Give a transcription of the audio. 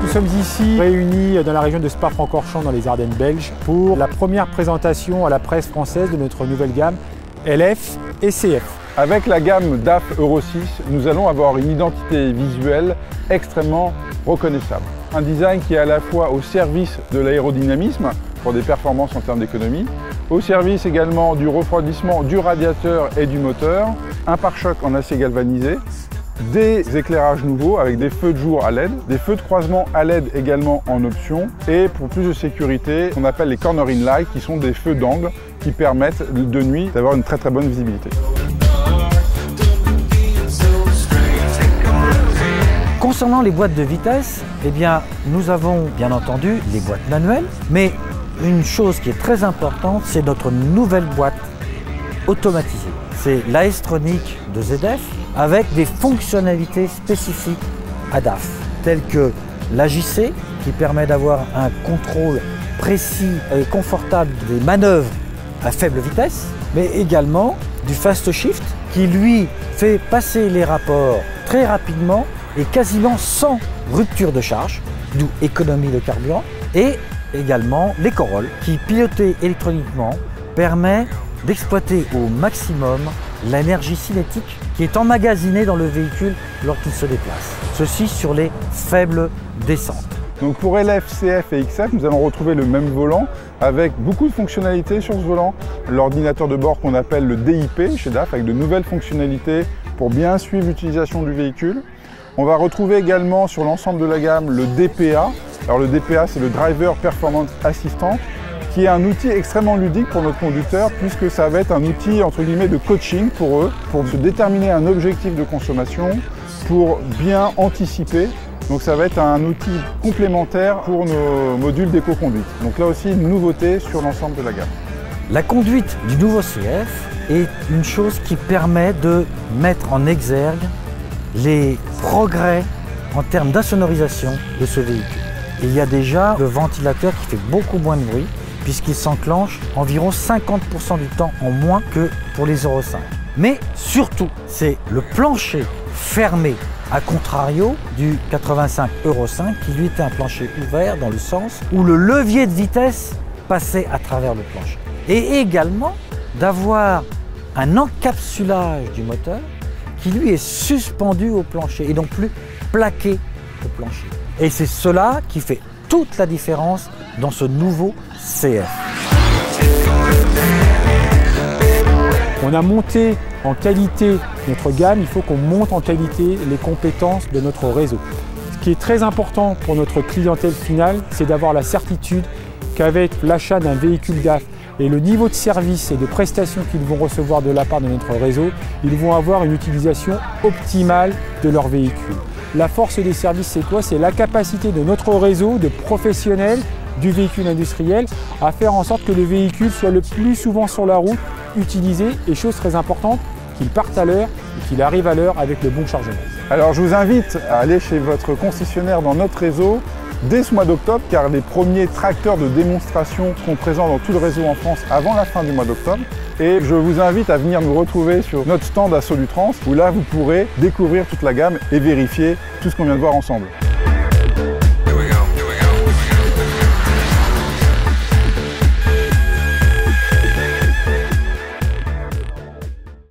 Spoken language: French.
Nous sommes ici réunis dans la région de Spa-Francorchamps dans les Ardennes belges pour la première présentation à la presse française de notre nouvelle gamme LF et CF. Avec la gamme DAF Euro 6, nous allons avoir une identité visuelle extrêmement reconnaissable. Un design qui est à la fois au service de l'aérodynamisme pour des performances en termes d'économie, au service également du refroidissement du radiateur et du moteur, un pare-choc en acier galvanisé, des éclairages nouveaux avec des feux de jour à LED, des feux de croisement à LED également en option et pour plus de sécurité, on appelle les cornering lights qui sont des feux d'angle qui permettent de nuit d'avoir une très bonne visibilité. Concernant les boîtes de vitesse, eh bien, nous avons bien entendu les boîtes manuelles, mais une chose qui est très importante, c'est notre nouvelle boîte automatisée. C'est l'Aestronic de ZF avec des fonctionnalités spécifiques à DAF, telles que l'AJC qui permet d'avoir un contrôle précis et confortable des manœuvres à faible vitesse, mais également du Fast Shift qui lui fait passer les rapports très rapidement et quasiment sans rupture de charge, d'où économie de carburant, et également les Corolle qui, piloté électroniquement, permet d'exploiter au maximum l'énergie cinétique qui est emmagasinée dans le véhicule lorsqu'il se déplace. Ceci sur les faibles descentes. Donc pour LF, CF et XF, nous allons retrouver le même volant avec beaucoup de fonctionnalités sur ce volant. L'ordinateur de bord qu'on appelle le DIP chez DAF avec de nouvelles fonctionnalités pour bien suivre l'utilisation du véhicule. On va retrouver également sur l'ensemble de la gamme le DPA. Alors le DPA, c'est le Driver Performance Assistant, qui est un outil extrêmement ludique pour notre conducteur puisque ça va être un outil entre guillemets de coaching pour eux, pour se déterminer un objectif de consommation, pour bien anticiper. Donc ça va être un outil complémentaire pour nos modules d'éco-conduite. Donc là aussi, une nouveauté sur l'ensemble de la gamme. La conduite du nouveau CF est une chose qui permet de mettre en exergue les progrès en termes d'insonorisation de ce véhicule. Il y a déjà le ventilateur qui fait beaucoup moins de bruit puisqu'il s'enclenche environ 50% du temps en moins que pour les Euro 5. Mais surtout, c'est le plancher fermé à contrario du 85 Euro 5 qui lui était un plancher ouvert dans le sens où le levier de vitesse passait à travers le plancher. Et également d'avoir un encapsulage du moteur qui lui est suspendu au plancher et non plus plaqué au plancher. Et c'est cela qui fait toute la différence dans ce nouveau CF. On a monté en qualité notre gamme, il faut qu'on monte en qualité les compétences de notre réseau. Ce qui est très important pour notre clientèle finale, c'est d'avoir la certitude qu'avec l'achat d'un véhicule DAF et le niveau de service et de prestations qu'ils vont recevoir de la part de notre réseau, ils vont avoir une utilisation optimale de leur véhicule. La force des services, c'est quoi? C'est la capacité de notre réseau de professionnels du véhicule industriel à faire en sorte que le véhicule soit le plus souvent sur la route, utilisé et chose très importante, qu'il parte à l'heure et qu'il arrive à l'heure avec le bon chargement. Alors je vous invite à aller chez votre concessionnaire dans notre réseau dès ce mois d'octobre car les premiers tracteurs de démonstration seront présents dans tout le réseau en France avant la fin du mois d'octobre. Et je vous invite à venir nous retrouver sur notre stand à Solutrans où là vous pourrez découvrir toute la gamme et vérifier tout ce qu'on vient de voir ensemble.